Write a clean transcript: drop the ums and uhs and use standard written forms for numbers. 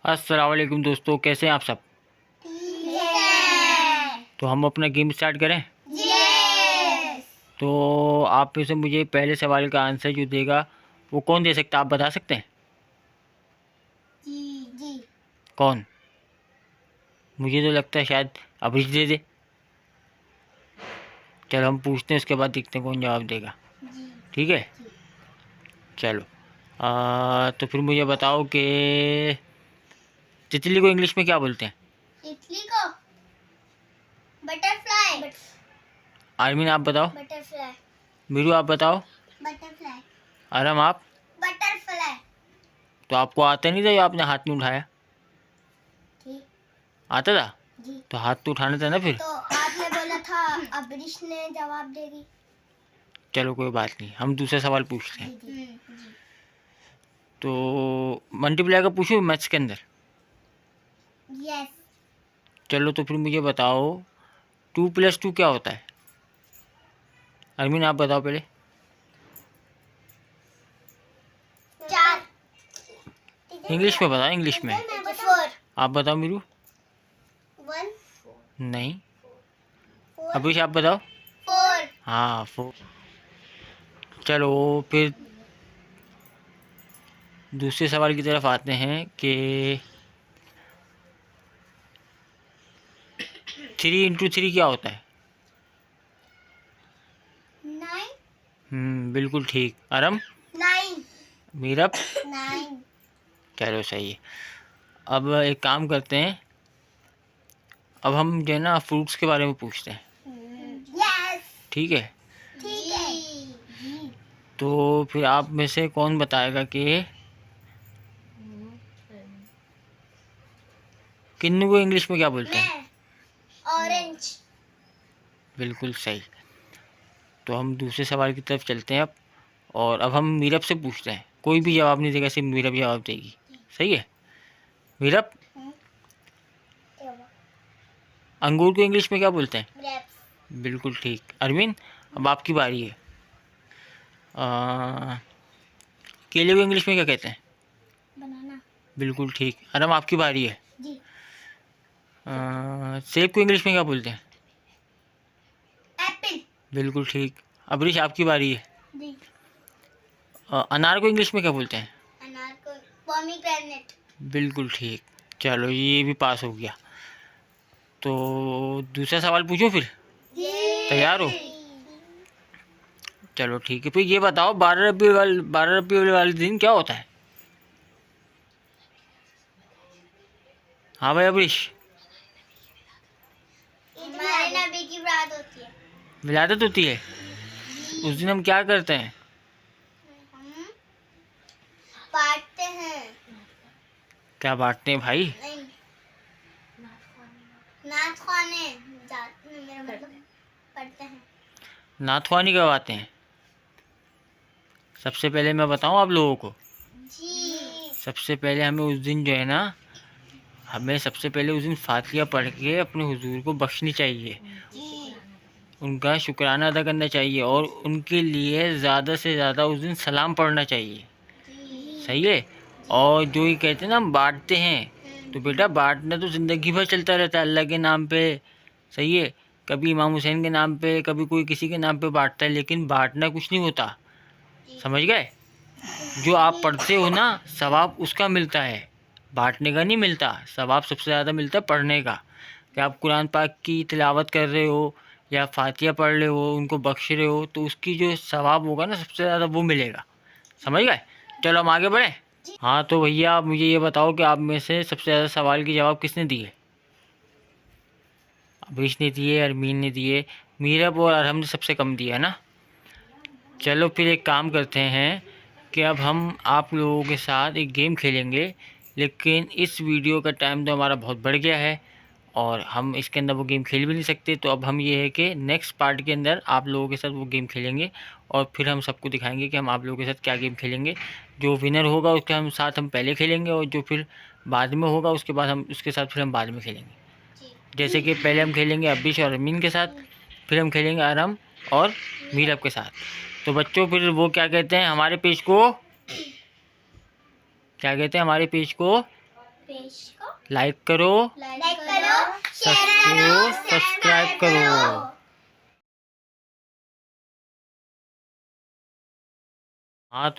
अस्सलाम वालेकुम दोस्तों, कैसे हैं आप सब। तो हम अपना गेम स्टार्ट करें। तो आप में से मुझे पहले सवाल का आंसर जो देगा वो कौन दे सकता है, आप बता सकते हैं। जी। कौन? मुझे तो लगता है शायद अभीश दे दे। चलो हम पूछते हैं, उसके बाद देखते हैं कौन जवाब देगा। ठीक है, चलो। तो फिर मुझे बताओ कि तितली को इंग्लिश में क्या बोलते हैं। तितली को बटरफ्लाई। आर्मीन आप बताओ। बटरफ्लाई। मीरू आप बताओ। बटरफ्लाई। आराम आप। बटरफ्लाई। तो आपको आता नहीं था जो आपने हाथ में उठाया। आता था जी। तो हाथ तो उठाना था ना फिर। तो आपने बोला था अबरीश ने जवाब देगी। चलो कोई बात नहीं, हम दूसरा सवाल पूछते हैं। जी। तो मल्टीप्लाई का पूछूं मैथ्स के अंदर। यस। चलो तो फिर मुझे बताओ 2+2 क्या होता है। अरमीन आप बताओ पहले। 4। इंग्लिश में बताओ, इंग्लिश में। 4। आप बताओ मीरू। 1। नहीं। अभिष आप बताओ। 4। हाँ 4। चलो फिर दूसरे सवाल की तरफ आते हैं कि 3 × 3 क्या होता है। 9। बिल्कुल ठीक। आरम। 9। मीरब। 9। चलो सही है। अब एक काम करते हैं, अब हम जो है ना फ्रूट्स के बारे में पूछते हैं। यस। ठीक है। ठीक है। तो फिर आप में से कौन बताएगा कि किन्नू को इंग्लिश में क्या बोलते हैं। ऑरेंज। बिल्कुल सही। तो हम दूसरे सवाल की तरफ चलते हैं अब, और अब हम मीरब से पूछते हैं। कोई भी जवाब नहीं देगा, सिर्फ मीरब जवाब देगी। सही है। मीरब, अंगूर को इंग्लिश में क्या बोलते हैं। ग्रेप्स। बिल्कुल ठीक। अरविंद अब आपकी बारी है। केले को इंग्लिश में क्या कहते हैं। बनाना। बिल्कुल ठीक। अरम आपकी बारी है। जी। सेब को इंग्लिश में क्या बोलते हैं। एप्पल। बिल्कुल ठीक। अबरीश आपकी बारी है। जी। अनार को इंग्लिश में क्या बोलते हैं। अनार को पोमीग्रेनेट। बिल्कुल ठीक। चलो ये भी पास हो गया। तो दूसरा सवाल पूछो फिर। तैयार हो। चलो ठीक है, फिर ये बताओ 12 रबीउल वाले दिन क्या होता है। हाँ भाई अबरीश। हमारे नबी की बात होती है। विलादत होती है। उस दिन हम क्या करते हैं। हम बांटते हैं। क्या बांटते हैं भाई। नहीं, नाच खाने जाते, मेरा मतलब पढ़ते हैं। नाथवानी कब आते हैं। सबसे पहले मैं बताऊं आप लोगों को। जी। सबसे पहले हमें उस दिन जो है ना, हमें सबसे पहले उस दिन फातिहा पढ़ के अपने हुजूर को बख्शनी चाहिए। जी। उनका शुक्राना अदा करना चाहिए और उनके लिए ज़्यादा से ज़्यादा उस दिन सलाम पढ़ना चाहिए। जी। सही है। और जो ये कहते हैं ना हम बांटते हैं, तो बेटा बांटना तो ज़िंदगी भर चलता रहता है अल्लाह के नाम पे। सही है। कभी इमाम हुसैन के नाम पे, कभी कोई किसी के नाम पे बांटता है, लेकिन बांटना कुछ नहीं होता। समझ गए। जो आप पढ़ते हो ना सवाब उसका मिलता है, बांटने का नहीं मिलता। सवाब सबसे ज़्यादा मिलता है पढ़ने का। कि आप कुरान पाक की तिलावत कर रहे हो या फातिहा पढ़ रहे हो, उनको बख्श रहे हो, तो उसकी जो सवाब होगा ना सबसे ज़्यादा वो मिलेगा। समझ गए। चलो हम आगे बढ़ें। हाँ तो भैया आप मुझे ये बताओ कि आप में से सबसे ज़्यादा सवाल के जवाब किसने दिए। अभीश ने दिए, अरमीन ने दिए, मीरब और अरहम ने सबसे कम दिया है ना। चलो फिर एक काम करते हैं कि अब हम आप लोगों के साथ एक गेम खेलेंगे, लेकिन इस वीडियो का टाइम तो हमारा बहुत बढ़ गया है और हम इसके अंदर वो गेम खेल भी नहीं सकते। तो अब हम ये है कि नेक्स्ट पार्ट के अंदर आप लोगों के साथ वो गेम खेलेंगे और फिर हम सबको दिखाएंगे कि हम आप लोगों के साथ क्या गेम खेलेंगे। जो विनर होगा उसके हम साथ हम पहले खेलेंगे और जो फिर बाद में होगा उसके बाद हम उसके साथ फिर हम बाद में खेलेंगे। जैसे कि पहले हम खेलेंगे अब्बिश और अमीन के साथ, फिर हम खेलेंगे आरम और मीरब के साथ। तो बच्चों फिर वो क्या कहते हैं हमारे पेज को, क्या कहते हैं हमारे पेज को पेज को लाइक करो, लाइक करो, शेयर सब्सक्राइब करो। हाँ।